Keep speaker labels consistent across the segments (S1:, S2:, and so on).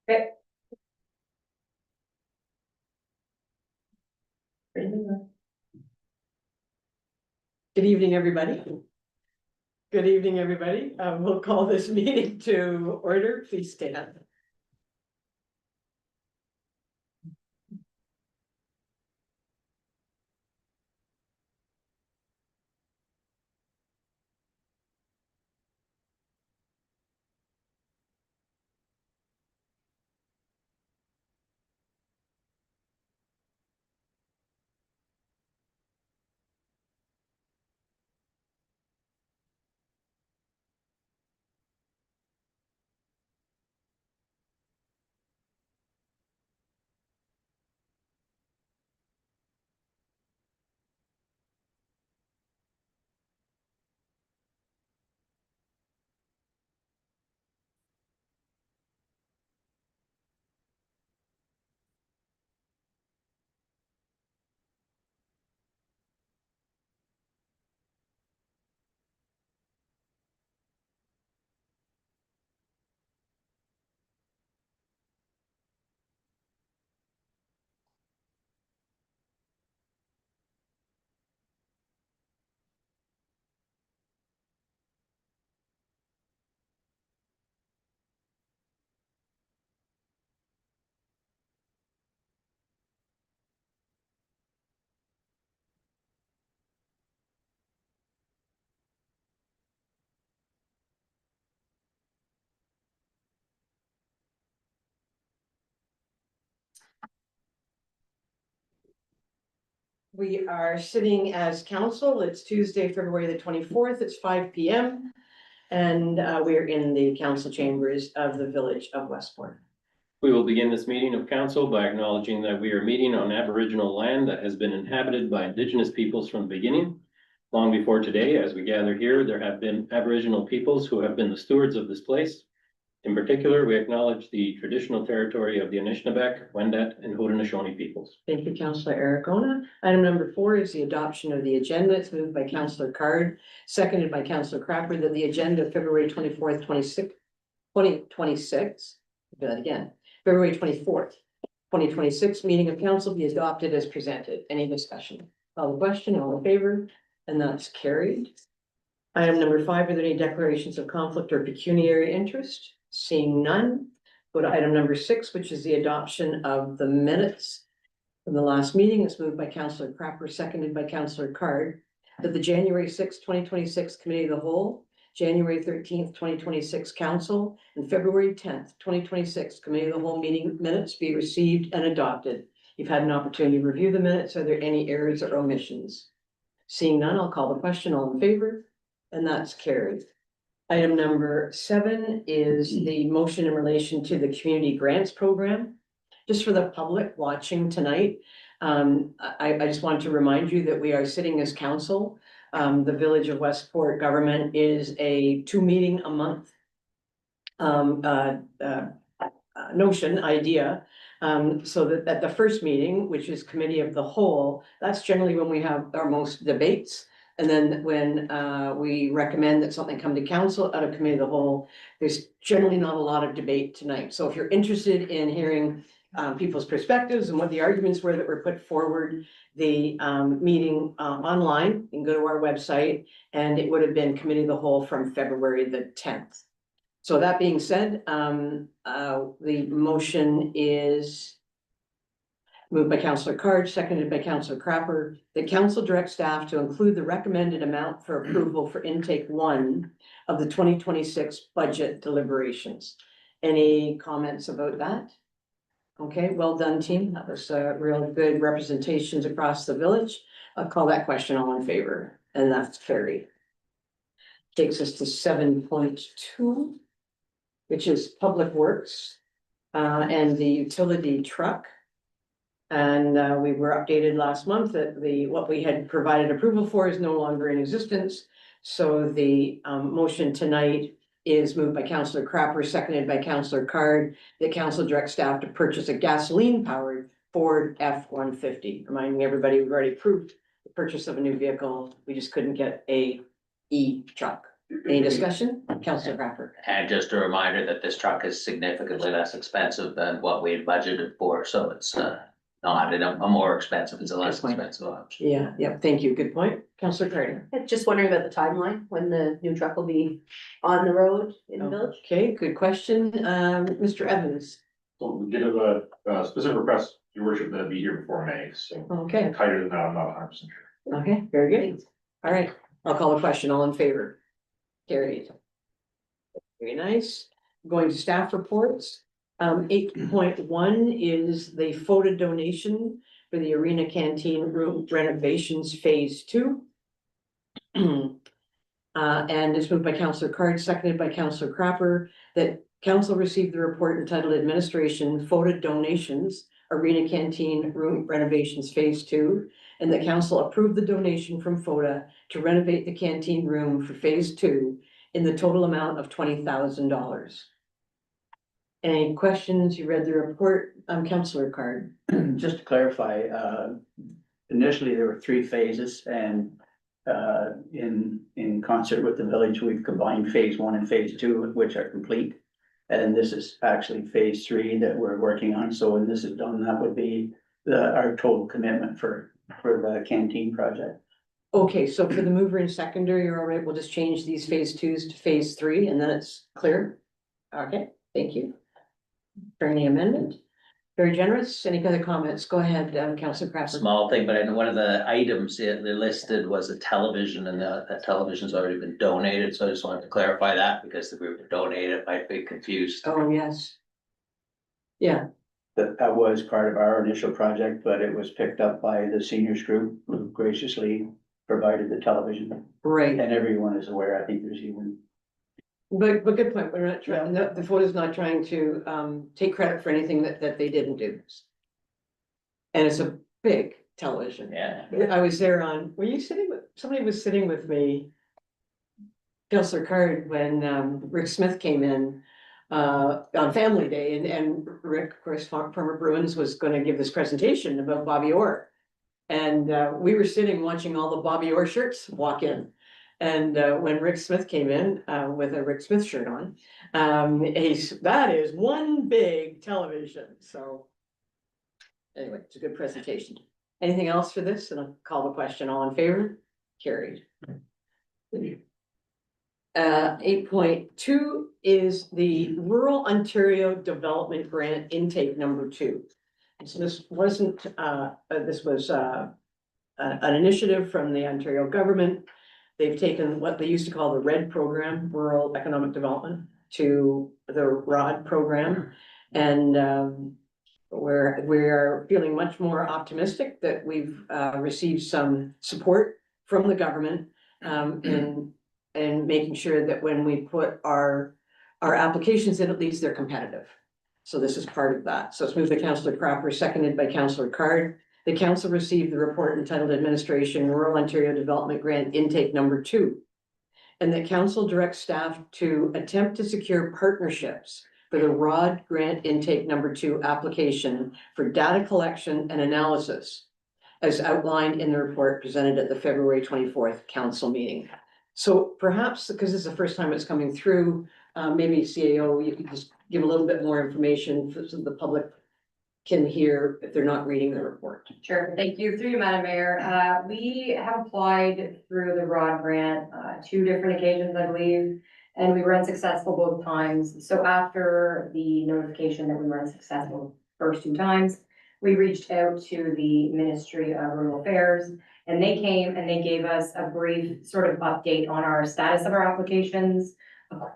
S1: Okay. Good evening, everybody. Good evening, everybody. We'll call this meeting to order. Please stand. We are sitting as council. It's Tuesday, February the 24th. It's 5 p.m. And we're in the council chambers of the village of Westport.
S2: We will begin this meeting of council by acknowledging that we are meeting on Aboriginal land that has been inhabited by Indigenous peoples from the beginning. Long before today, as we gather here, there have been Aboriginal peoples who have been the stewards of this place. In particular, we acknowledge the traditional territory of the Anishinaabe, Wendat, and Haudenosaunee peoples.
S1: Thank you, Councillor Aragona. Item number 4 is the adoption of the agenda. It's moved by Councillor Card, seconded by Councillor Crapper, that the agenda of February 24th, 2026, do that again, February 24th, 2026 meeting of council be adopted as presented. Any discussion? Call the question, all in favor, and that's carried. Item number 5, are there any declarations of conflict or pecuniary interest? Seeing none, go to item number 6, which is the adoption of the minutes from the last meeting. It's moved by Councillor Crapper, seconded by Councillor Card, that the January 6, 2026 Committee of the Whole, January 13th, 2026 Council, and February 10th, 2026 Committee of the Whole meeting minutes be received and adopted. You've had an opportunity to review the minutes. Are there any errors or omissions? Seeing none, I'll call the question. All in favor? And that's carried. Item number 7 is the motion in relation to the community grants program. Just for the public watching tonight, I just want to remind you that we are sitting as council. The Village of Westport government is a 2 meeting a month idea. So that at the first meeting, which is committee of the whole, that's generally when we have our most debates. And then when we recommend that something come to council out of committee of the whole, there's generally not a lot of debate tonight. So if you're interested in hearing people's perspectives and what the arguments were that were put forward, the meeting online, you can go to our website, and it would have been committee of the whole from February the 10th. So that being said, the motion is moved by Councillor Card, seconded by Councillor Crapper. The council directs staff to include the recommended amount for approval for intake 1 of the 2026 budget deliberations. Any comments about that? Okay, well done, team. That was real good representations across the village. I'll call that question all in favor, and that's carried. Takes us to 7.2, which is Public Works and the utility truck. And we were updated last month that what we had provided approval for is no longer in existence. So the motion tonight is moved by Councillor Crapper, seconded by Councillor Card, that council directs staff to purchase a gasoline-powered Ford F-150. Reminding everybody, we've already approved the purchase of a new vehicle. We just couldn't get a E truck. Any discussion? Councillor Crawford.
S3: And just a reminder that this truck is significantly less expensive than what we had budgeted for, so it's not a more expensive, it's a less
S1: Good point.
S3: expensive option.
S1: Yeah, thank you. Good point. Councillor Carter.
S4: Just wondering about the timeline, when the new truck will be on the road in the village?
S1: Okay, good question. Mr. Evans.
S5: So we did have a specific request, your worship, that it be here before May, so
S1: Okay,
S5: tighter than that, I'm not 100% sure.
S1: okay, very good. All right, I'll call the question. All in favor? Carried. Very nice. Going to staff reports. 8.1 is the photo donation for the arena canteen room renovations phase 2. And it's moved by Councillor Card, seconded by Councillor Cropper, that council received the report entitled Administration Photo Donations Arena Canteen Room Renovations Phase 2, and that council approved the donation from FODA to renovate the canteen room for Phase 2 in the total amount of $20,000. Any questions? You read the report, Councillor Card.
S6: Just to clarify, initially there were 3 phases and in concert with the village, we've combined phase 1 and phase 2, which are complete. And this is actually phase 3 that we're working on. So when this is done, that would be our total commitment for the canteen project.
S1: Okay, so for the mover and seconder, you're all right. We'll just change these phase 2s to phase 3 and then it's clear. Okay, thank you. For any amendment, very generous. Any other comments? Go ahead, Councillor Crawford.
S3: Small thing, but I know one of the items they listed was a television, and that television's already been donated, so I just wanted to clarify that, because if we were to donate it, might be confused.
S1: Oh, yes. Yeah,
S6: That was part of our initial project, but it was picked up by the seniors group who graciously provided the television.
S1: right.
S6: And everyone is aware, I think there's even.
S1: But good point. We're not trying, the photo's not trying to take credit for anything that they didn't do. And it's a big television.
S3: Yeah.
S1: I was there were you sitting with, somebody was sitting with me, Councillor Card, when Rick Smith came in on Family Day, and Rick, of course, Farmer Bruins, was gonna give this presentation about Bobby Orr. And we were sitting watching all the Bobby Orr shirts walk in. And when Rick Smith came in with a Rick Smith shirt on, that is one big television. So anyway, it's a good presentation. Anything else for this? And I'll call the question. All in favor? Carried. 8.2 is the Rural Ontario Development Grant Intake number 2. So this wasn't, this was an initiative from the Ontario government. They've taken what they used to call the RED program, Rural Economic Development, to the ROD program. And we're feeling much more optimistic that we've received some support from the government in making sure that when we put our applications in, at least they're competitive. So this is part of that. So it's moved by Councillor Cropper, seconded by Councillor Card. The council received the report entitled Administration Rural Ontario Development Grant Intake number 2. And the council directs staff to attempt to secure partnerships for the ROD Grant Intake number 2 application for data collection and analysis, as outlined in the report presented at the February 24th council meeting. So perhaps, because this is the first time it's coming through, maybe CAO, you could just give a little bit more information so the public can hear if they're not reading the report.
S7: Sure, thank you. Through you, Madam Mayor. We have applied through the ROD grant, 2 different occasions, I believe, and we were unsuccessful both times. So after the notification that we were unsuccessful first 2 times, we reached out to the Ministry of Rural Affairs, and they came and they gave us a brief sort of update on our status of our applications,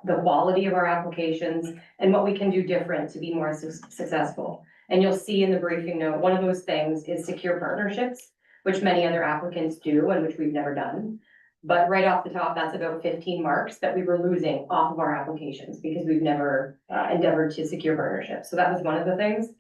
S7: the quality of our applications, and what we can do different to be more successful. And you'll see in the briefing note, one of those things is secure partnerships, which many other applicants do and which we've never done. But right off the top, that's about 15 marks that we were losing off of our applications because we've never endeavored to secure partnerships. So that was one of the things.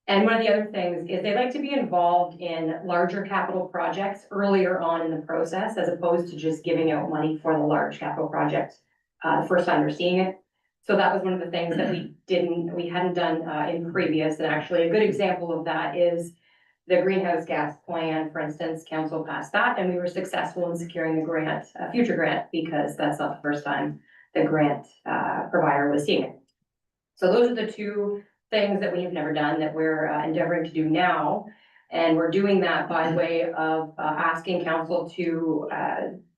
S7: And one of the other things is they like to be involved in larger capital projects earlier on in the process, as opposed to just giving out money for the large capital project the first time we're seeing it. So that was one of the things that we hadn't done in previous, and actually a good example of that is the greenhouse gas plan, for instance, council passed that, and we were successful in securing the grant, a future grant, because that's not the first time the grant provider was seeing it. So those are the two things that we have never done that we're endeavoring to do now. And we're doing that by way of asking council to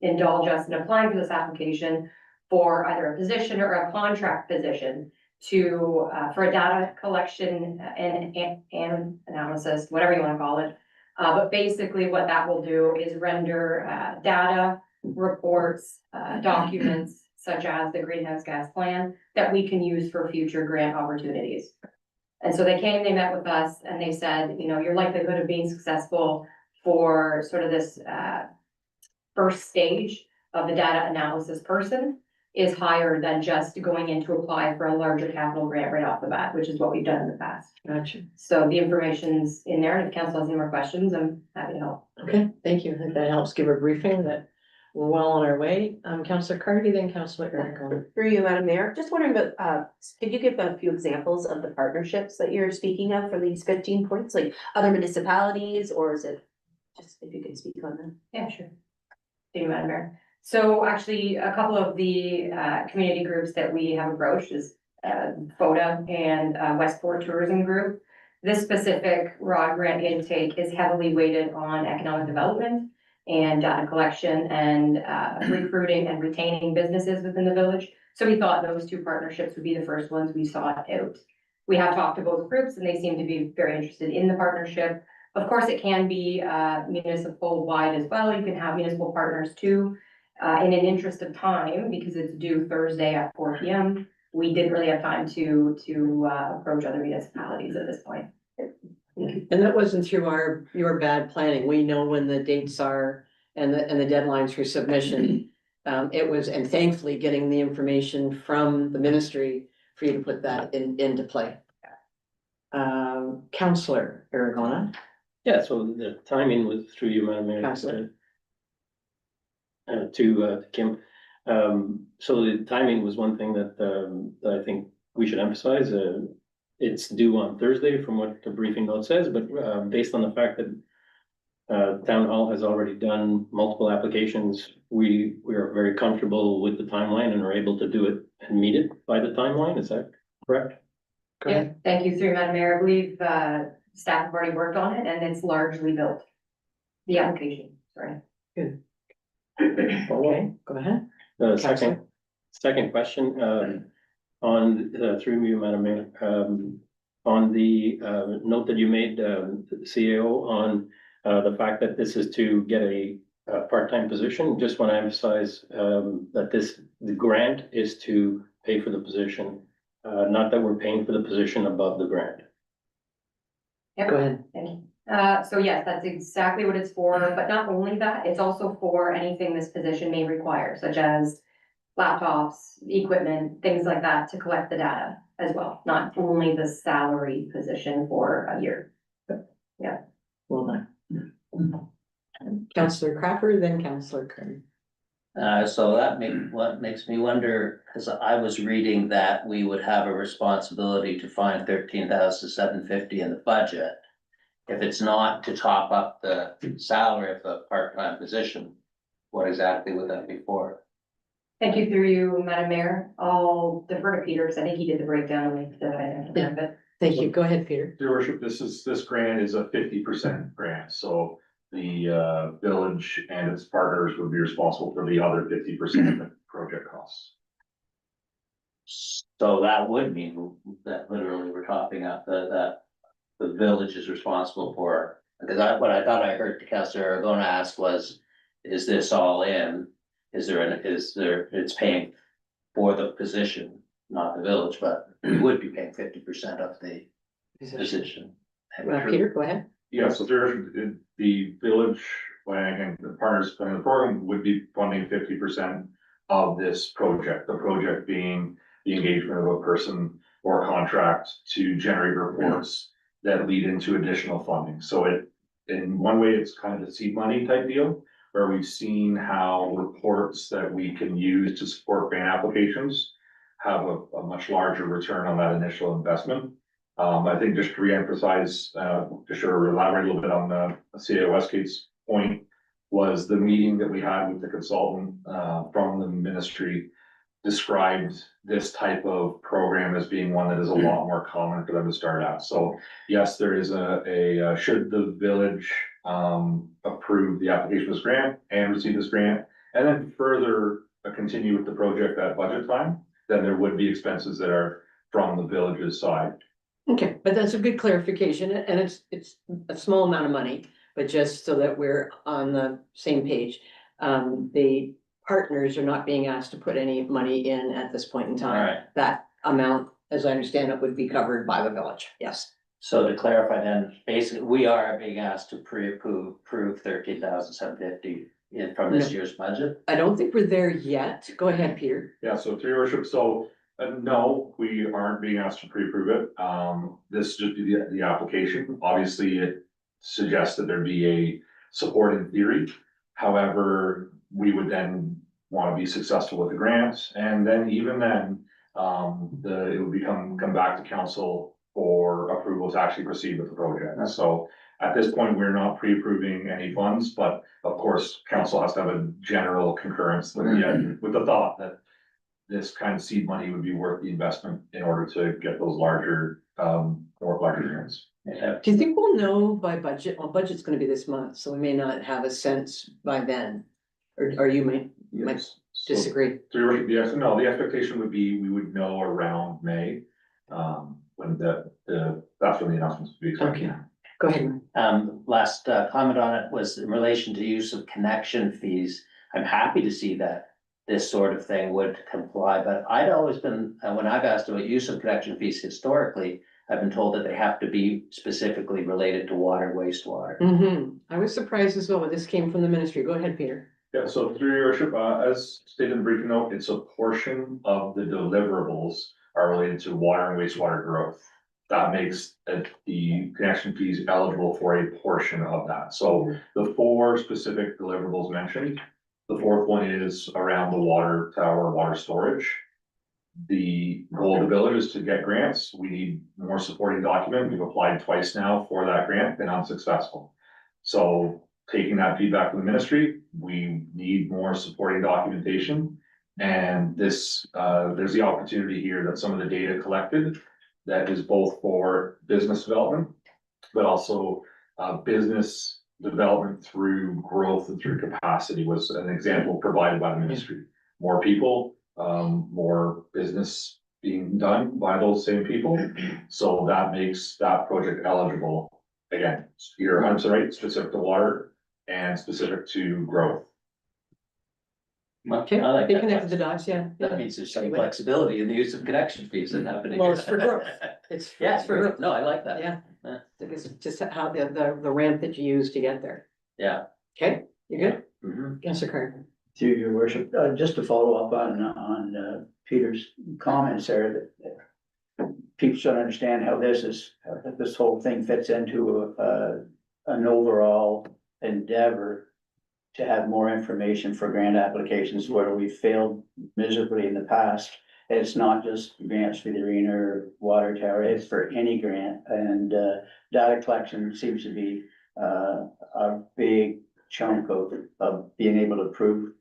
S7: indulge us in applying for this application for either a position or a contract position to, for a data collection and analysis, whatever you wanna call it. But basically what that will do is render data, reports, documents such as the greenhouse gas plan that we can use for future grant opportunities. And so they came, they met with us, and they said, you know, your likelihood of being successful for sort of this first stage of the data analysis person is higher than just going in to apply for a larger capital grant right off the bat, which is what we've done in the past.
S1: Gotcha.
S7: So the information's in there, and if council has any more questions, I'm happy to help.
S1: Okay, thank you. I think that helps give a briefing that we're well on our way. Councillor Cardy, then Councillor Eric.
S4: Through you, Madam Mayor, just wondering about, could you give a few examples of the partnerships that you're speaking of for these 15 points, like other municipalities, or is it? Just if you could speak on them.
S7: Yeah, sure. Thank you, Madam Mayor. So actually, a couple of the community groups that we have approached is FODA and Westport Tourism Group. This specific ROD grant intake is heavily weighted on economic development and data collection and recruiting and retaining businesses within the village. So we thought those two partnerships would be the first ones we sought out. We have talked to both groups and they seem to be very interested in the partnership. Of course, it can be municipal wide as well. You can have municipal partners too. In an interest of time, because it's due Thursday at 4 p.m., we didn't really have time to approach other municipalities at this point.
S1: And that wasn't through your bad planning. We know when the dates are and the deadlines for submission. It was, and thankfully getting the information from the ministry for you to put that into play. Councillor Aragona.
S2: Yeah, so the timing was through you, Madam Mayor.
S1: Councillor.
S2: To Kim. So the timing was one thing that I think we should emphasize. It's due on Thursday from what the briefing note says, but based on the fact that Town Hall has already done multiple applications, we are very comfortable with the timeline and are able to do it and meet it by the timeline. Is that correct?
S1: Go
S7: Yeah,
S1: ahead.
S7: thank you, through Madam Mayor. I believe staff have already worked on it and it's largely built. The application, sorry.
S1: Okay, go ahead.
S2: Second question, on, through you, Madam Mayor, on the, note that you made, the CEO on, the fact that this is to get a part-time position, just want to emphasize, that the grant is to pay for the position, not that we're paying for the position above the grant.
S7: Yep.
S1: Go ahead.
S7: Thank you. So yes, that's exactly what it's for, but not only that, it's also for anything this position may require, such as laptops, equipment, things like that, to collect the data as well, not only the salary position for a year. Yeah.
S1: Well done. Councillor Cropper, then Councillor Kern.
S3: So what makes me wonder, because I was reading that we would have a responsibility to find 13,750 in the budget. If it's not to top up the salary of the part-time position, what exactly would that be for?
S7: Thank you, through you, Madam Mayor. I'll defer to Peter because I think he did the breakdown like the.
S1: Thank you. Go ahead, Peter.
S5: Your worship, this grant is a 50% grant, so the village and its partners would be responsible for the other 50% of the project costs.
S3: So that would mean that literally we're topping up that the village is responsible for, because what I thought I heard Councillor Aragona ask was, is this all in? It's paying for the position, not the village, but we would be paying 50% of the position.
S1: Peter, go ahead.
S5: Yeah, so the village, and the partners in the program would be funding 50% of this project, the project being the engagement of a person or contract to generate reports that lead into additional funding. So in one way, it's kind of a seed money type deal, where we've seen how reports that we can use to support grant applications have a much larger return on that initial investment. I think just to reemphasize, to sort of elaborate a little bit on the CAO Westgate's point, was the meeting that we had with the consultant, from the ministry described this type of program as being one that is a lot more common for them to start at. So yes, there is should the village approve the application of this grant and receive this grant, and then further continue with the project at budget time, then there would be expenses that are from the village's side.
S1: Okay, but that's a good clarification, and it's a small amount of money, but just so that we're on the same page. The partners are not being asked to put any money in at this point in time.
S3: Alright.
S1: That amount, as I understand it, would be covered by the village, yes.
S3: So to clarify then, basically, we are being asked to approve 13,750 from this
S1: No.
S3: year's budget.
S1: I don't think we're there yet. Go ahead, Peter.
S5: Yeah, so through your worship, so no, we aren't being asked to pre-approve it. This just be the application. Obviously, it suggests that there be a support in theory. However, we would then want to be successful with the grants, and then even then, it would come back to council for approval to actually proceed with the project. So at this point, we're not pre-approving any funds, but of course, council has to have a general concurrence with the thought that this kind of seed money would be worth the investment in order to get those larger grants.
S3: Yeah.
S1: Do you think we'll know by budget? Well, budget's gonna be this month, so we may not have a sense by then. Or you might
S5: Yes. So
S1: disagree.
S5: through your worship, yes, no, the expectation would be, we would know around May, when that's when the announcements would be expected.
S1: Okay. Go ahead.
S3: Last comment on it was in relation to use of connection fees. I'm happy to see that this sort of thing would comply, but I'd always been, when I've asked about use of connection fees historically, I've been told that they have to be specifically related to water and wastewater.
S1: I was surprised as well, when this came from the ministry. Go ahead, Peter.
S5: Yeah, so through your worship, as stated in the briefing note, it's a portion of the deliverables are related to water and wastewater growth. That makes the connection fees eligible for a portion of that. So the 4 specific deliverables mentioned, the 4th one is around the water tower, water storage. The goal of the village is to get grants. We need more supporting document. We've applied twice now for that grant, been unsuccessful. So taking that feedback from the ministry, we need more supporting documentation. And this, there's the opportunity here that some of the data collected that is both for business development, but also business development through growth and through capacity was an example provided by the ministry. More people, more business being done by those same people. So that makes that project eligible. Again, you're 100% right, specific to water and specific to growth.
S1: Okay,
S3: I like
S1: they
S3: that.
S1: connected the dots, yeah.
S3: That means there's some flexibility in the use of connection fees and happening.
S1: Well, it's for growth. It's
S3: Yeah,
S1: for growth.
S3: no, I like that.
S1: Yeah.
S3: Yeah.
S1: It's just how the ramp that you use to get there.
S3: Yeah.
S1: Okay, you good?
S3: Mhm.
S1: Yes, Carter.
S6: Through your worship, just to follow up on Peter's comments there, that people should understand how this whole thing fits into an overall endeavor to have more information for grant applications where we failed miserably in the past. It's not just grants for the arena or water tower, it's for any grant, and data collection seems to be a big chunk of being able to prove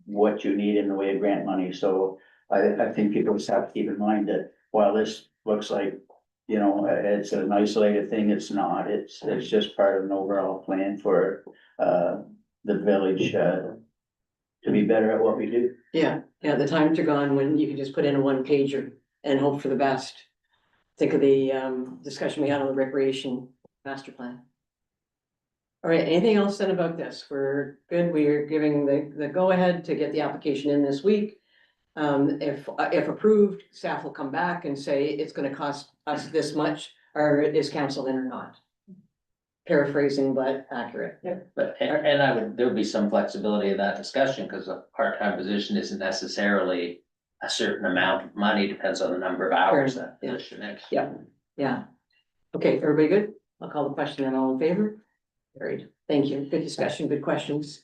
S6: what you need in the way of grant money. So I think people just have to keep in mind that while this looks like, you know, it's an isolated thing, it's not. It's just part of an overall plan for the village to be better at what we do.
S1: Yeah, the times are gone when you can just put in a one pager and hope for the best. Think of the discussion we had on the recreation master plan. All right, anything else said about this? We're good, we're giving the go-ahead to get the application in this week. If approved, staff will come back and say it's gonna cost us this much, or is council in or not? Paraphrasing, but accurate.
S3: But, and there would be some flexibility in that discussion, because a part-time position isn't necessarily a certain amount of money, depends on the number of hours that
S1: Yeah.
S3: position is.
S1: Yeah. Okay, everybody good? I'll call the question and all in favor? Carried. Thank you. Good discussion, good questions.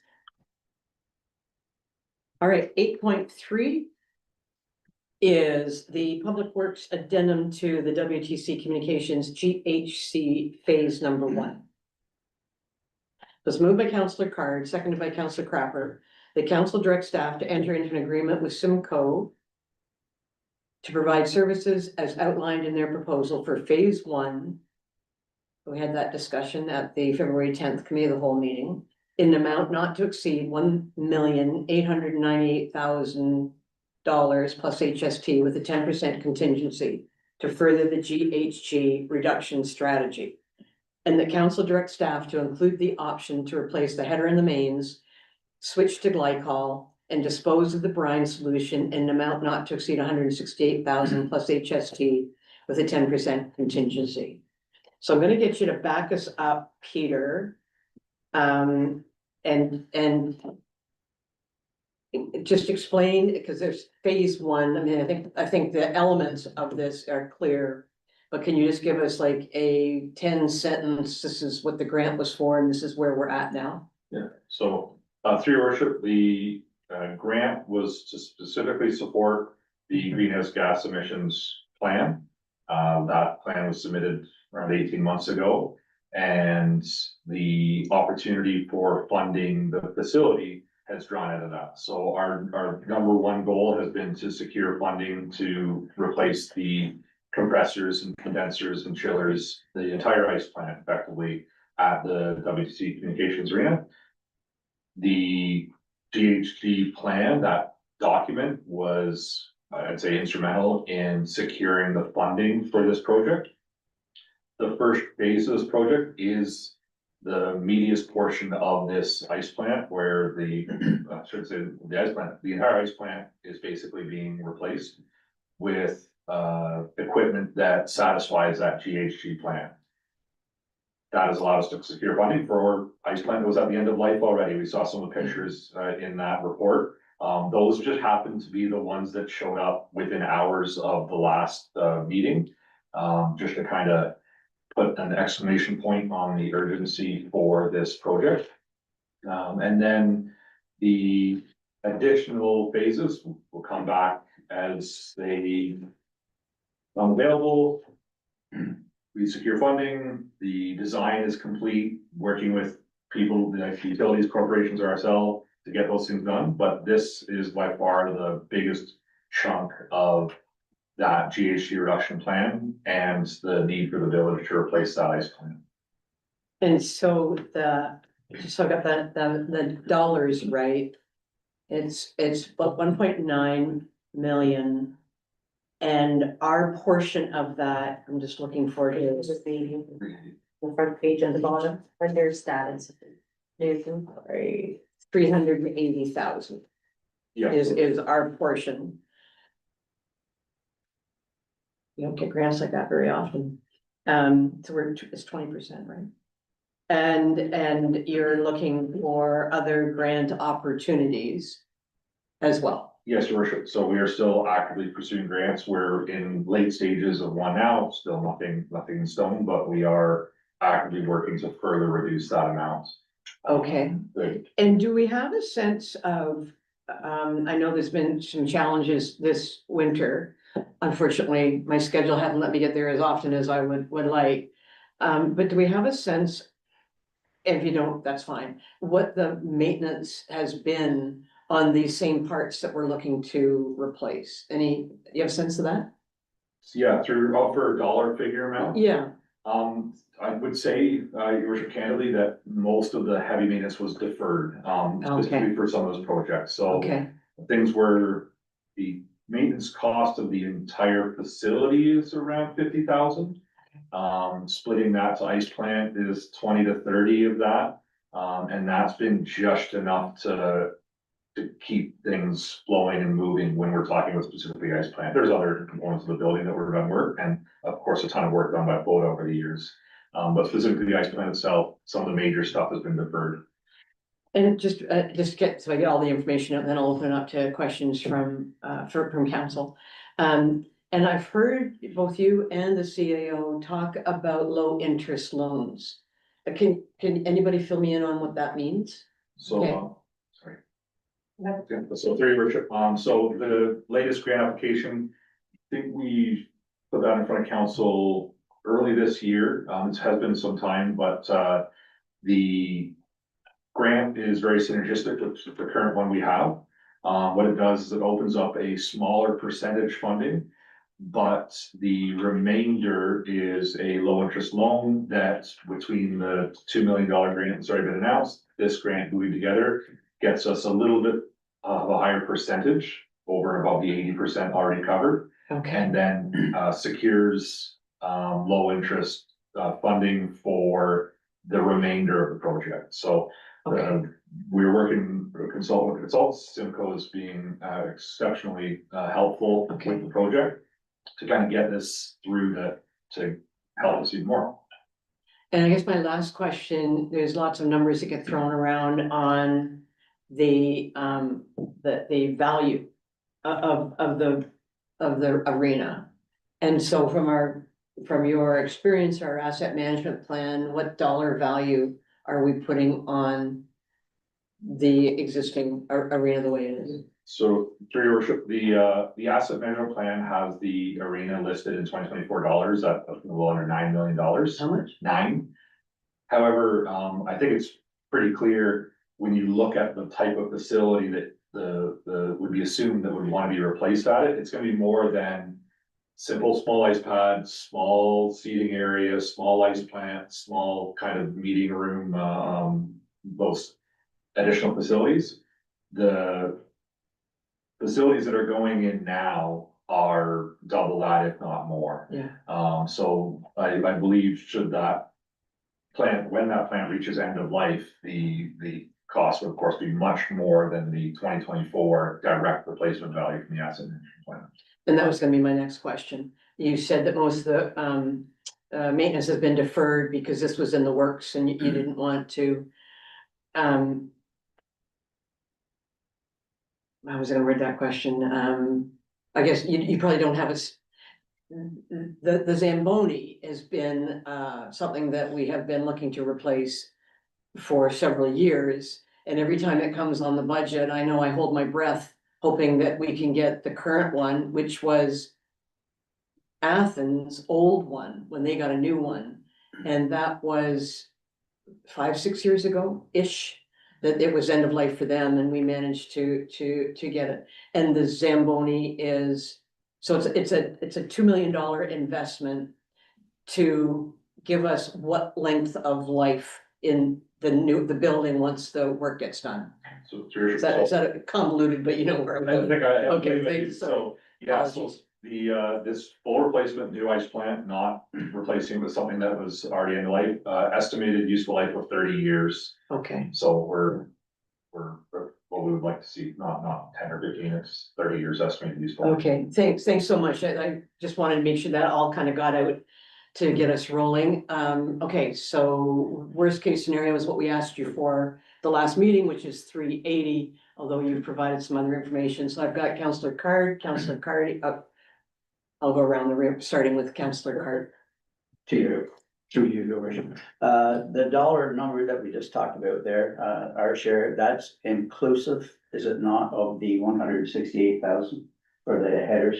S1: All right, 8.3. is the Public Works addendum to the WTC Communications GHC Phase Number 1. It was moved by Councillor Card, seconded by Councillor Crapper. The council directs staff to enter into an agreement with Simcoe to provide services as outlined in their proposal for Phase 1. We had that discussion at the February 10th Committee of the Whole meeting in an amount not to exceed $1,898,000 plus HST with a 10% contingency to further the GHG reduction strategy. And the council directs staff to include the option to replace the header and the mains, switch to glycol, and dispose of the brine solution in an amount not to exceed $168,000 plus HST with a 10% contingency. So I'm gonna get you to back us up, Peter. And just explain, because there's phase 1. I mean, I think the elements of this are clear. But can you just give us like a 10-sentence, this is what the grant was for and this is where we're at now?
S5: Yeah, so, through your worship, the grant was to specifically support the greenhouse gas emissions plan. That plan was submitted around 18 months ago. And the opportunity for funding the facility has drawn out of that. So our number one goal has been to secure funding to replace the compressors and condensers and chillers, the entire ice plant effectively at the WTC Communications Arena. The GHG plan, that document was, I'd say, instrumental in securing the funding for this project. The first phase of this project is the meatiest portion of this ice plant where the, I should say the ice plant, the entire ice plant is basically being replaced with equipment that satisfies that GHG plan. That has allowed us to secure funding for ice plant that was at the end of life already. We saw some of the pictures in that report. Those just happened to be the ones that showed up within hours of the last meeting, just to kind of put an exclamation point on the urgency for this project. And then the additional phases will come back as they become available. We secure funding, the design is complete, working with people, the utilities, corporations, or ourselves to get those things done. But this is by far the biggest chunk of that GHG reduction plan and the need for the village to replace that ice plant.
S1: And so so I got the dollars right. It's about 1.9 million. And our portion of that, I'm just looking for it,
S4: It's just the front page at the bottom, under status.
S1: sorry, 380,000
S5: Yeah,
S1: is our portion. You don't get grants like that very often. So it's 20%, right? And you're looking for other grant opportunities as well.
S5: yes, your worship. So we are still actively pursuing grants. We're in late stages of one now, still nothing in stone, but we are actively working to further reduce that amount.
S1: Okay. And do we have a sense of, I know there's been some challenges this winter. Unfortunately, my schedule hasn't let me get there as often as I would like. But do we have a sense, if you don't, that's fine, what the maintenance has been on these same parts that we're looking to replace? You have a sense of that?
S5: Yeah, for a dollar figure amount.
S1: Yeah,
S5: I would say, your worship, candidly, that most of the heavy maintenance was deferred, specifically for some of those projects. So
S1: okay,
S5: things were, the maintenance cost of the entire facility is around 50,000. Splitting that to ice plant is 20 to 30 of that. And that's been just enough to keep things flowing and moving when we're talking about specifically ice plant. There's other components of the building that were done work, and of course, a ton of work done by Boat over the years. But specifically the ice plant itself, some of the major stuff has been deferred.
S1: and just get, so I get all the information and then I'll open it up to questions from council. And I've heard both you and the CAO talk about low interest loans. Can anybody fill me in on what that means?
S5: So,
S1: Okay.
S5: sorry. Yeah, so through your worship, so the latest grant application, I think we put that in front of council early this year. It has been some time, but, the grant is very synergistic with the current one we have. What it does is it opens up a smaller percentage funding, but the remainder is a low interest loan that between the $2 million grant that's already been announced, this grant glued together gets us a little bit of a higher percentage over and above the 80% already covered.
S1: Okay,
S5: And then secures low interest funding for the remainder of the project. So
S1: okay,
S5: we're working, consult with consultants, Simcoe is being exceptionally helpful
S1: Okay.
S5: with the project to kind of get this through to help us even more.
S1: and I guess my last question, there's lots of numbers that get thrown around on the value of the arena. And so from your experience, our asset management plan, what dollar value are we putting on the existing arena the way it is?
S5: So through your worship, the asset management plan has the arena listed in $2024 at a little under $9 million.
S1: How much?
S5: 9. However, I think it's pretty clear when you look at the type of facility that the would be assumed that would want to be replaced at it, it's gonna be more than simple small ice pads, small seating areas, small ice plants, small kind of meeting room, those additional facilities. The facilities that are going in now are double that, if not more.
S1: Yeah,
S5: So I believe should that plant, when that plant reaches end of life, the cost would of course be much more than the 2024 direct replacement value from the asset management plan.
S1: and that was gonna be my next question. You said that most of the maintenance has been deferred because this was in the works and you didn't want to. I was gonna read that question. I guess you probably don't have the Zamboni has been something that we have been looking to replace for several years. And every time it comes on the budget, I know I hold my breath, hoping that we can get the current one, which was Athens' old one, when they got a new one. And that was 5, 6 years ago-ish, that it was end of life for them and we managed to get it. And the Zamboni is, so it's a $2 million investment to give us what length of life in the building once the work gets done.
S5: So through
S1: Is that convoluted, but you know where I'm
S5: I
S1: going?
S5: think I.
S1: Okay,
S5: believe it
S1: thanks,
S5: is. So, yeah, so
S1: Apologies.
S5: this full replacement new ice plant, not replacing with something that was already in life, estimated useful life of 30 years.
S1: Okay,
S5: So we're what we would like to see, not 10 or 15, it's 30 years estimated useful life.
S1: okay, thanks so much. I just wanted to make sure that all kind of got out to get us rolling. Okay, so worst case scenario is what we asked you for the last meeting, which is 380, although you've provided some other information. So I've got Councillor Card, I'll go around the room, starting with Councillor Card.
S6: Through you, your worship. The dollar number that we just talked about there, our share, that's inclusive, is it not, of the 168,000 for the headers?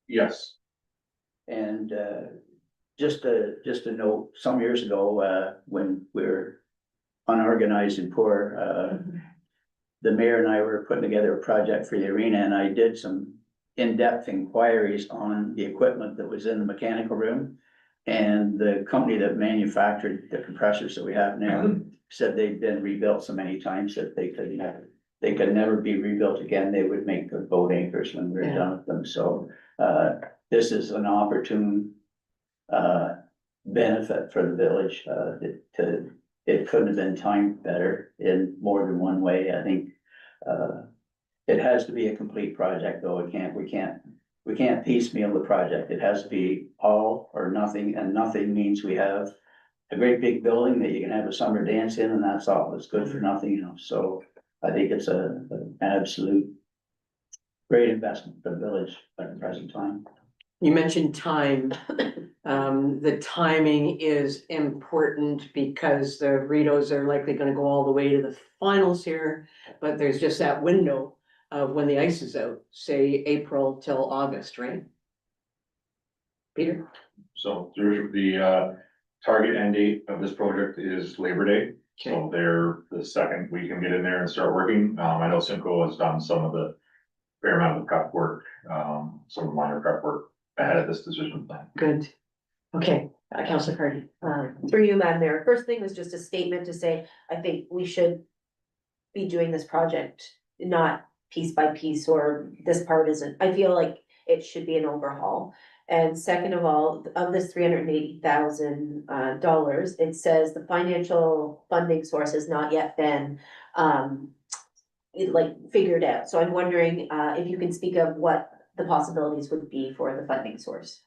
S5: Yes,
S6: And just a note, some years ago, when we were unorganized and poor, the mayor and I were putting together a project for the arena, and I did some in-depth inquiries on the equipment that was in the mechanical room. And the company that manufactured the compressors that we have now said they'd been rebuilt so many times that they could never be rebuilt again. They would make the boat anchors when we were done with them. So this is an opportune benefit for the village. It couldn't have been timed better in more than one way. I think it has to be a complete project, though. We can't piecemeal the project. It has to be all or nothing, and nothing means we have a great big building that you can have a summer dance in, and that's all. It's good for nothing, you know. So I think it's an absolute great investment for the village at the present time.
S1: You mentioned time. The timing is important because the Ritos are likely gonna go all the way to the finals here. But there's just that window of when the ice is out, say April till August, right? Peter?
S5: So there's the target end date of this project is Labor Day. So they're the second we can get in there and start working. I know Simcoe has done some of the fair amount of prep work, some minor prep work ahead of this decision.
S1: Good. Okay, Councilor Cardy.
S4: Through you, Madam Mayor, first thing was just a statement to say, I think we should be doing this project, not piece by piece, or this part isn't, I feel like it should be an overhaul. And second of all, of this $380,000, it says the financial funding source has not yet been, figured out. So I'm wondering, if you can speak of what the possibilities would be for the funding source.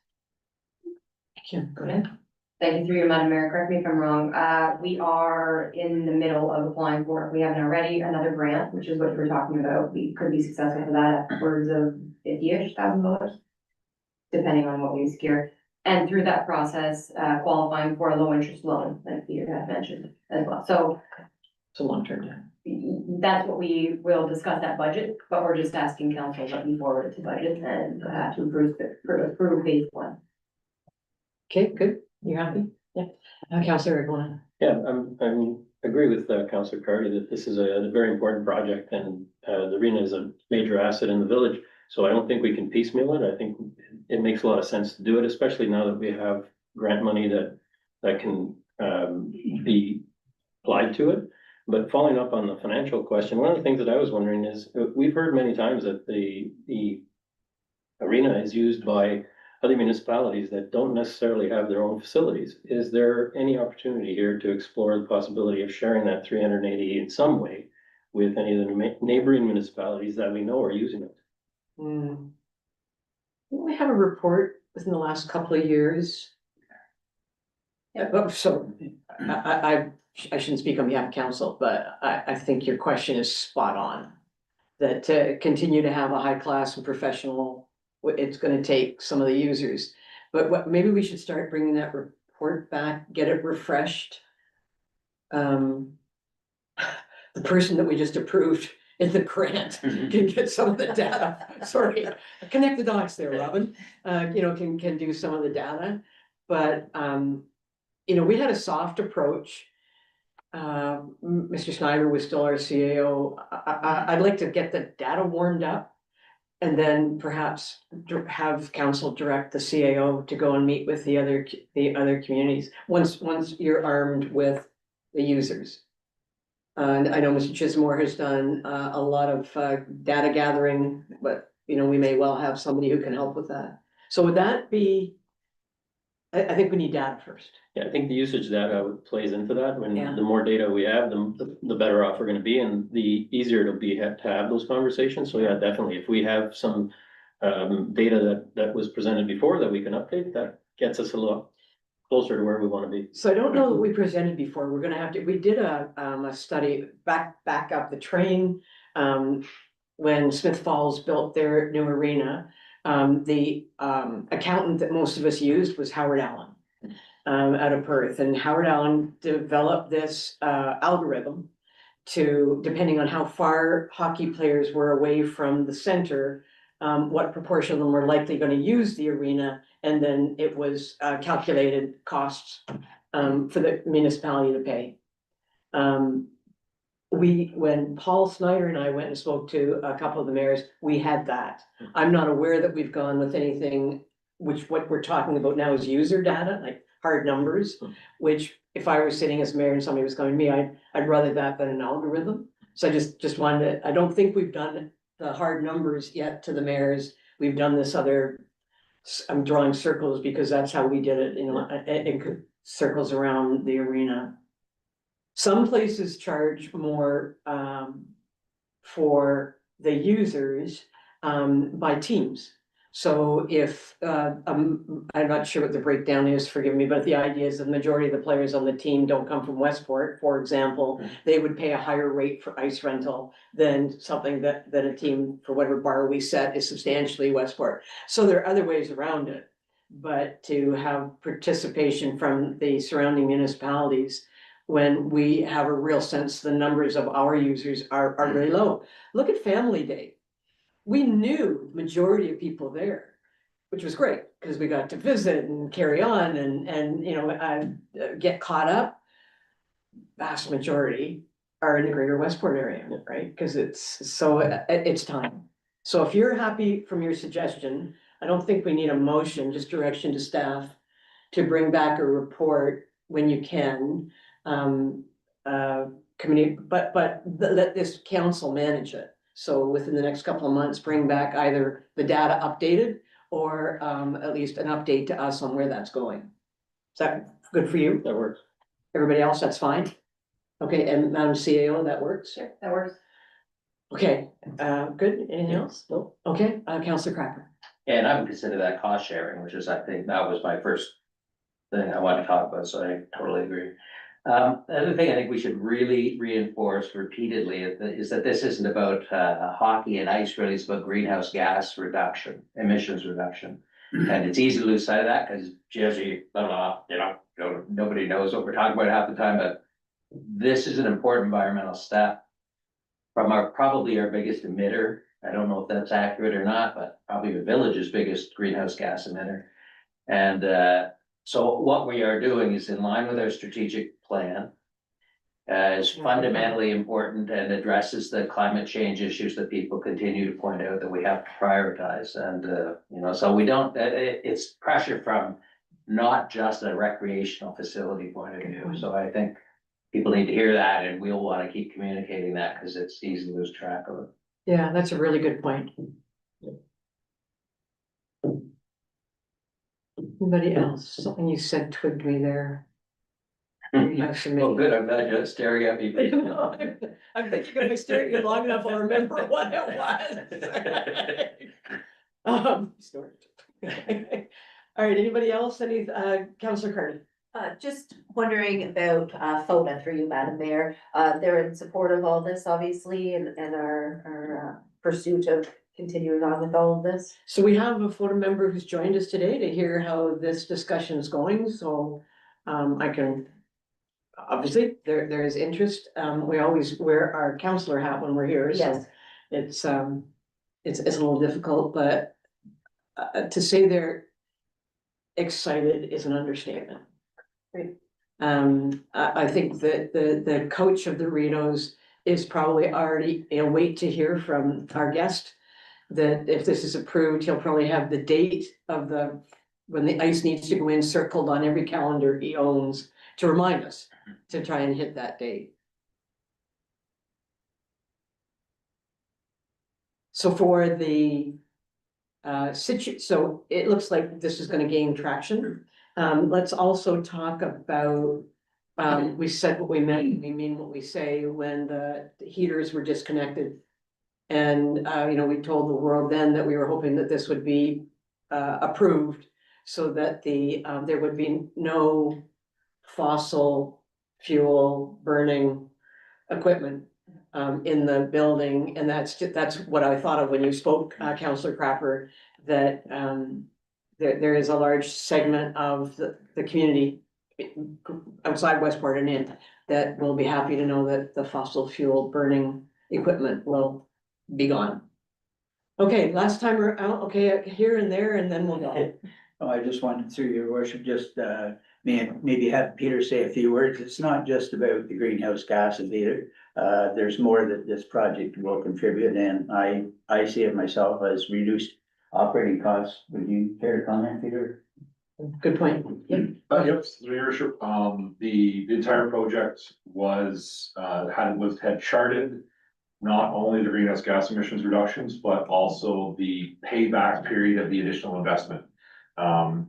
S1: Go ahead.
S7: Thank you through you, Madam Mayor. Correct me if I'm wrong. We are in the middle of applying for, if we haven't already, another grant, which is what we're talking about. We could be successful for that, upwards of $50,000, depending on what we secure. And through that process, qualifying for a low interest loan, like Peter had mentioned as well. So
S1: It's a long-term debt.
S7: that's what we will discuss that budget, but we're just asking council to move forward to budget and to approve phase one.
S1: Okay, good. You happy? Yeah. Councilor Glenn.
S2: Yeah, I'm agree with Councillor Cardy that this is a very important project and the arena is a major asset in the village. So I don't think we can piecemeal it. I think it makes a lot of sense to do it, especially now that we have grant money that can be applied to it. But following up on the financial question, one of the things that I was wondering is, we've heard many times that the arena is used by other municipalities that don't necessarily have their own facilities. Is there any opportunity here to explore the possibility of sharing that 380 in some way with any of the neighboring municipalities that we know are using it?
S1: We have a report within the last couple of years. So I shouldn't speak on behalf of council, but I think your question is spot on. That to continue to have a high class and professional, it's gonna take some of the users. But maybe we should start bringing that report back, get it refreshed. The person that we just approved in the grant can get some of the data, sorry, connect the dots there, Robin. Can do some of the data, but, we had a soft approach. Mr. Snyder was still our CAO. I'd like to get the data warmed up. And then perhaps have council direct the CAO to go and meet with the other communities, once you're armed with the users. And I know Mr. Chismore has done a lot of data gathering, but we may well have somebody who can help with that. So would that be? I think we need data first.
S2: Yeah, I think the usage data plays into that. When
S1: Yeah.
S2: the more data we have, the better off we're gonna be and the easier it'll be to have those conversations. So yeah, definitely, if we have some data that was presented before that we can update, that gets us a little closer to where we wanna be.
S1: So I don't know that we presented before. We're gonna have to, we did a study back up the train. When Smith Falls built their new arena, the accountant that most of us used was Howard Allen. Out of Perth, and Howard Allen developed this algorithm to, depending on how far hockey players were away from the center, what proportion of them were likely going to use the arena, and then it was calculated costs for the municipality to pay. When Paul Snyder and I went and spoke to a couple of the mayors, we had that. I'm not aware that we've gone with anything, which what we're talking about now is user data, like hard numbers, which if I was sitting as mayor and somebody was going to me, I'd rather that than an algorithm. So I just wanted to, I don't think we've done the hard numbers yet to the mayors. We've done this other, I'm drawing circles because that's how we did it, in circles around the arena. Some places charge more for the users by teams. So if, I'm not sure what the breakdown is, forgive me, but the idea is the majority of the players on the team don't come from Westport, for example. They would pay a higher rate for ice rental than something that a team, for whatever bar we set, is substantially Westport. So there are other ways around it. But to have participation from the surrounding municipalities, when we have a real sense the numbers of our users are very low. Look at Family Day. We knew the majority of people there, which was great, because we got to visit and carry on and, you know, get caught up. Vast majority are in the greater Westport area, right? Because it's time. So if you're happy from your suggestion, I don't think we need a motion, just direction to staff to bring back a report when you can. Community, but let this council manage it. So within the next couple of months, bring back either the data updated or at least an update to us on where that's going. Is that good for you?
S2: That works.
S1: Everybody else, that's fine? Okay, and Madam CAO, that works?
S7: Sure, that works.
S1: Okay, good. Anything else? No? Okay, Councillor Cracker.
S3: And I would consider that cost sharing, which is, I think, that was my first thing I wanted to talk about, so I totally agree. The other thing I think we should really reinforce repeatedly is that this isn't about hockey and ice, really, it's about greenhouse gas reduction, emissions reduction. And it's easy to lose sight of that because GSE, blah, blah, you know, nobody knows what we're talking about half the time, but this is an important environmental step from probably our biggest emitter. I don't know if that's accurate or not, but probably the village's biggest greenhouse gas emitter. And so what we are doing is in line with our strategic plan. Is fundamentally important and addresses the climate change issues that people continue to point out that we have to prioritize. And, you know, so we don't, it's pressure from not just a recreational facility point of view. So I think people need to hear that, and we'll want to keep communicating that because it's easy to lose track of it.
S1: Yeah, that's a really good point. Anybody else? Something you said twigged me there.
S3: Well, good, I'm glad you're staring at me.
S1: I'm thinking if I stare at you long enough, I'll remember what it was. Snort. All right, anybody else? Any, Councillor Carney?
S4: Just wondering about, FOTA through you, Madam Mayor. They're in support of all this, obviously, and our pursuit of continuing on with all of this.
S1: So we have a photo member who's joined us today to hear how this discussion is going, so I can. Obviously, there is interest. We always wear our counselor hat when we're here, so
S4: Yes.
S1: it's a little difficult, but to say they're excited is an understatement.
S4: Right.
S1: I think that the coach of the Rinos is probably already, you know, wait to hear from our guest. That if this is approved, he'll probably have the date of when the ice needs to go in circled on every calendar he owns to remind us to try and hit that date. So for the so it looks like this is gonna gain traction. Let's also talk about, we said what we meant, we mean what we say when the heaters were disconnected. And, you know, we told the world then that we were hoping that this would be approved so that there would be no fossil fuel burning equipment in the building. And that's what I thought of when you spoke, Councillor Crapper, that there is a large segment of the community outside Westport and in that will be happy to know that the fossil fuel burning equipment will be gone. Okay, last time we're out, okay, here and there, and then we'll go.
S6: Oh, I just wanted, through your worship, just maybe have Peter say a few words. It's not just about the greenhouse gases either. There's more that this project will contribute, and I see it myself as reduced operating costs. Would you care to comment, Peter?
S1: Good point. Yep.
S5: Yes, the leadership, the entire project had charted not only the greenhouse gas emissions reductions, but also the payback period of the additional investment.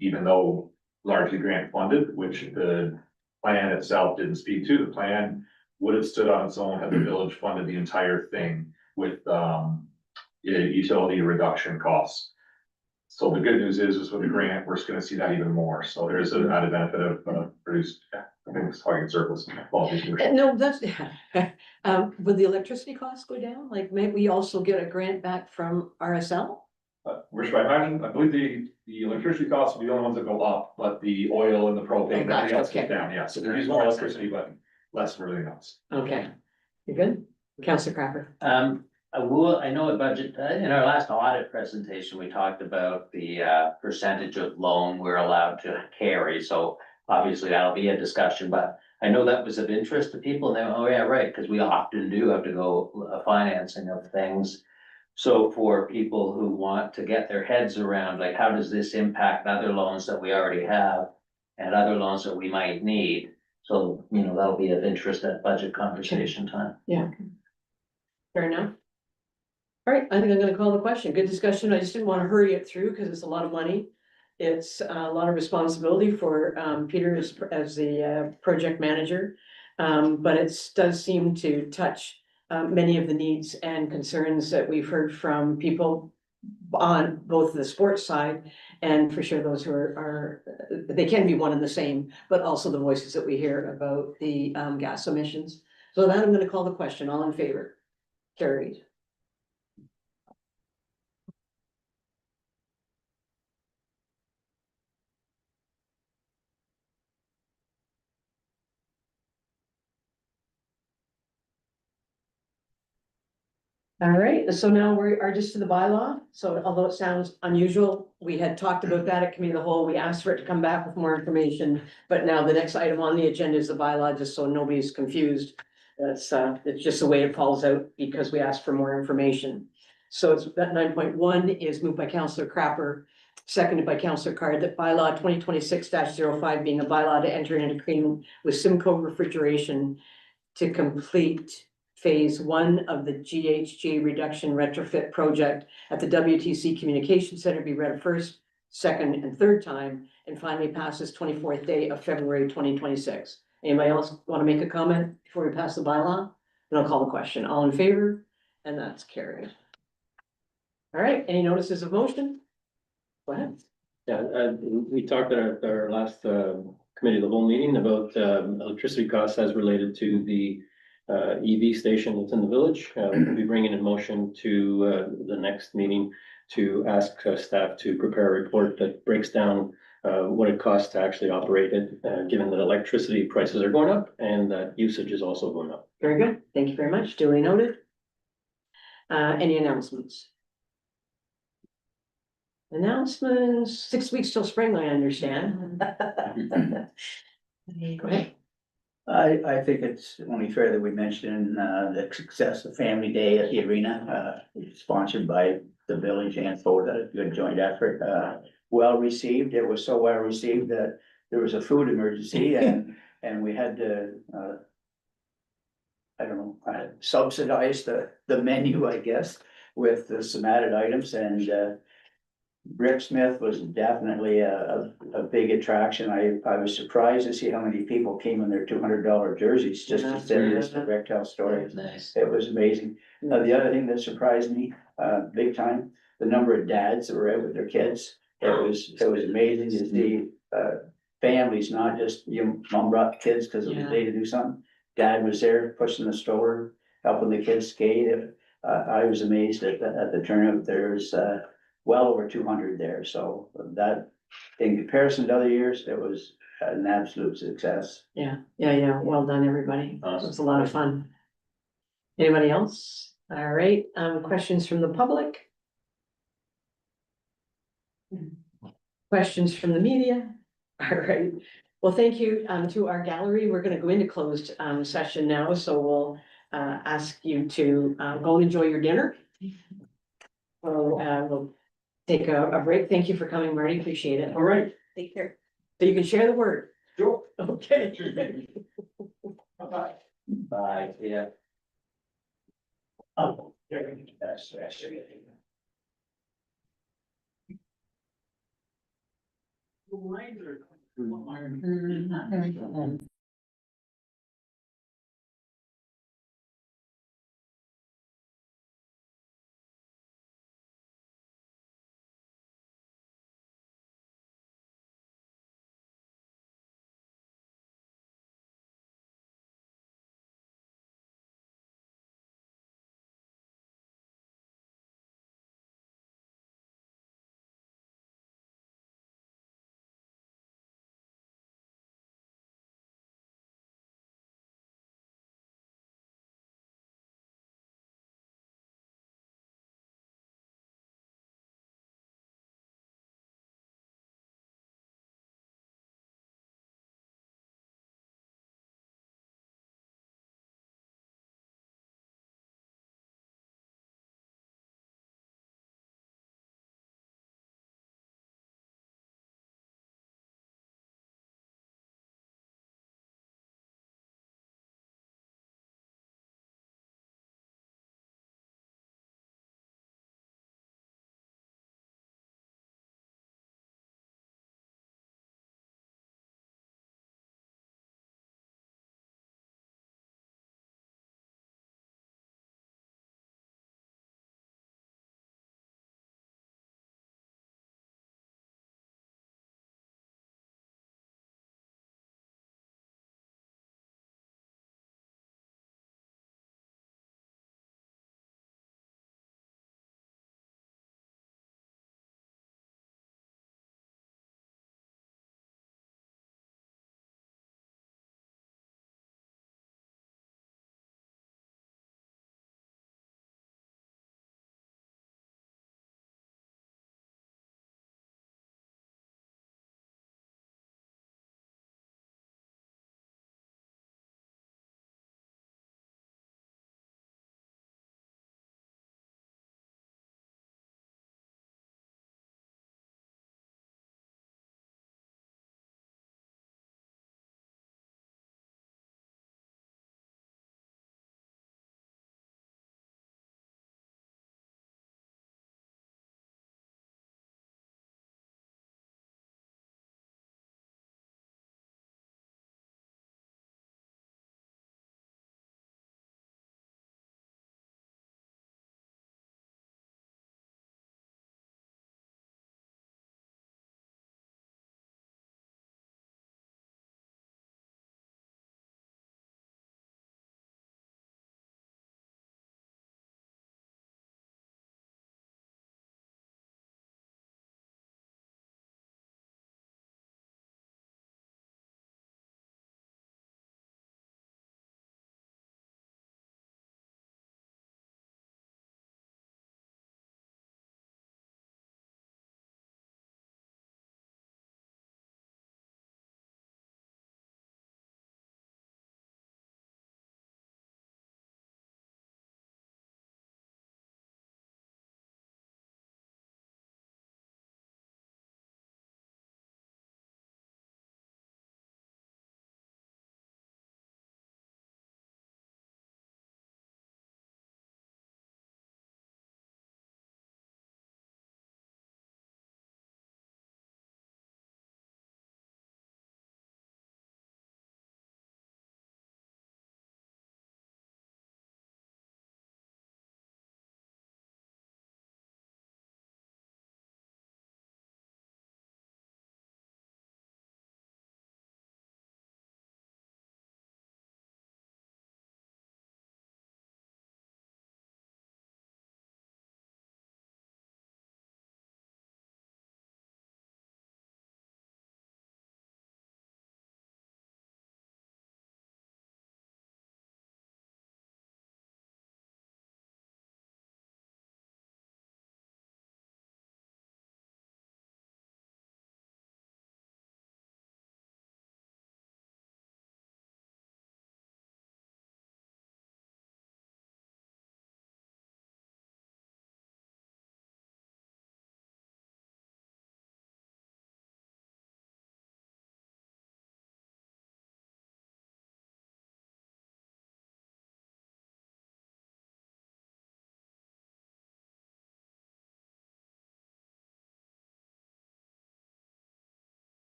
S5: Even though largely grant funded, which the plan itself didn't speak to, the plan would have stood on its own had the village funded the entire thing with utility reduction costs. So the good news is with the grant, we're just gonna see that even more. So there's an added benefit of, produced, I think it's talking surplus.
S1: No, that's, would the electricity costs go down? Like, maybe we also get a grant back from RSL?
S5: Which I imagine, I believe the electricity costs will be the only ones that go up, but the oil and the propane,
S1: Oh,
S5: everything else
S1: gotcha,
S5: goes down, yeah. So there is more electricity, but less for everything else.
S1: Okay, you good? Counselor Crapper?
S3: I know at budget, in our last audit presentation, we talked about the percentage of loan we're allowed to carry, so obviously that'll be a discussion, but I know that was of interest to people, and they, oh yeah, right, because we often do have to go financing of things. So for people who want to get their heads around, like, how does this impact other loans that we already have and other loans that we might need? So, that'll be of interest at budget conversation time.
S1: Yeah. Fair enough. All right, I think I'm gonna call the question. Good discussion. I just didn't want to hurry it through because it's a lot of money. It's a lot of responsibility for Peter as the project manager. But it does seem to touch many of the needs and concerns that we've heard from people on both the sports side and for sure those who are they can be one and the same, but also the voices that we hear about the gas emissions. So that I'm gonna call the question. All in favor? Carried. All right, so now we are just to the bylaw. So although it sounds unusual, we had talked about that at committee of the whole. We asked for it to come back with more information. But now the next item on the agenda is the bylaw, just so nobody's confused. It's just the way it falls out because we asked for more information. So it's that 9.1 is moved by Councillor Crapper, seconded by Councillor Card, that bylaw 2026-05 being a bylaw to enter into agreement with Simcoe Refrigeration to complete phase one of the GHG reduction retrofit project at the WTC Communication Center be read first, second, and third time, and finally passes 24th day of February 2026. Anybody else want to make a comment before we pass the bylaw? Then I'll call the question. All in favor? And that's carried. All right, any notices of motion? Go ahead.
S2: Yeah, we talked at our last committee of the whole meeting about electricity costs as related to the EV station that's in the village. We'll be bringing a motion to the next meeting to ask staff to prepare a report that breaks down what it costs to actually operate it, given that electricity prices are going up and that usage is also going up.
S1: Very good. Thank you very much. Duly noted. Any announcements? Announcements, 6 weeks till spring, I understand. Go ahead.
S6: I think it's only fair that we mention, the success of Family Day at the arena, sponsored by the village and FODA, a good joint effort, well received. It was so well received that there was a food emergency and we had to, I don't know, subsidize the menu, I guess, with some added items, and Rick Smith was definitely a big attraction. I was surprised to see how many people came in their $200 jerseys just to listen to Rick tell stories.
S3: Nice.
S6: It was amazing. The other thing that surprised me, big time, the number of dads that were out with their kids. It was amazing to see, families, not just, mom brought the kids because it was a day to do something. Dad was there pushing the stroller, helping the kids skate. I was amazed at the turnout. There's, well over 200 there, so that, in comparison to other years, it was an absolute success.
S1: Yeah, well done, everybody. It
S2: Awesome.
S1: was a lot of fun. Anybody else? All right, questions from the public? Questions from the media? All right, well, thank you to our gallery. We're gonna go into closed session now, so we'll ask you to go and enjoy your dinner. We'll take a break. Thank you for coming, Marty. Appreciate it.
S5: All right.
S1: Take care. So you can share the word.
S5: Sure.
S1: Okay.
S5: Bye-bye.
S3: Bye, yeah.
S6: Oh, that's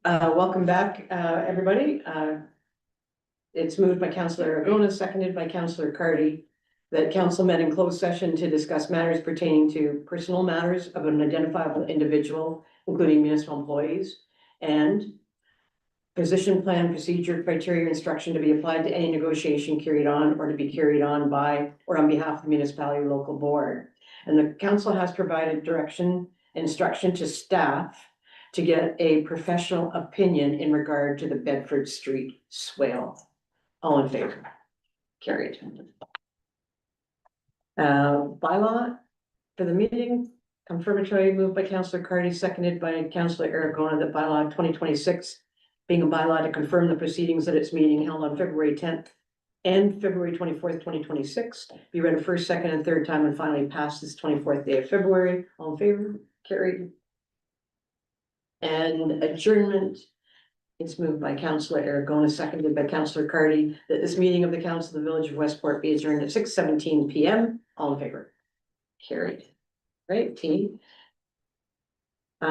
S1: Welcome back, everybody. It's moved by Councillor Argona, seconded by Councillor Cardy, that council met in closed session to discuss matters pertaining to personal matters of an identifiable individual, including municipal employees, and position plan, procedure, criteria, instruction to be applied to any negotiation carried on or to be carried on by or on behalf of the municipality or local board. And the council has provided direction, instruction to staff to get a professional opinion in regard to the Bedford Street swale. All in favor? Carried. Bylaw for the meeting, confirmatory moved by Councillor Cardy, seconded by Councillor Aragona, that bylaw 2026 being a bylaw to confirm the proceedings at its meeting held on February 10th and February 24th, 2026, be read a first, second, and third time and finally passed this 24th day of February. All in favor? Carried. And adjournment is moved by Councillor Aragona, seconded by Councillor Cardy, that this meeting of the Council of the Village of Westport be adjourned at 6:17 PM. All in favor? Carried. Right, team.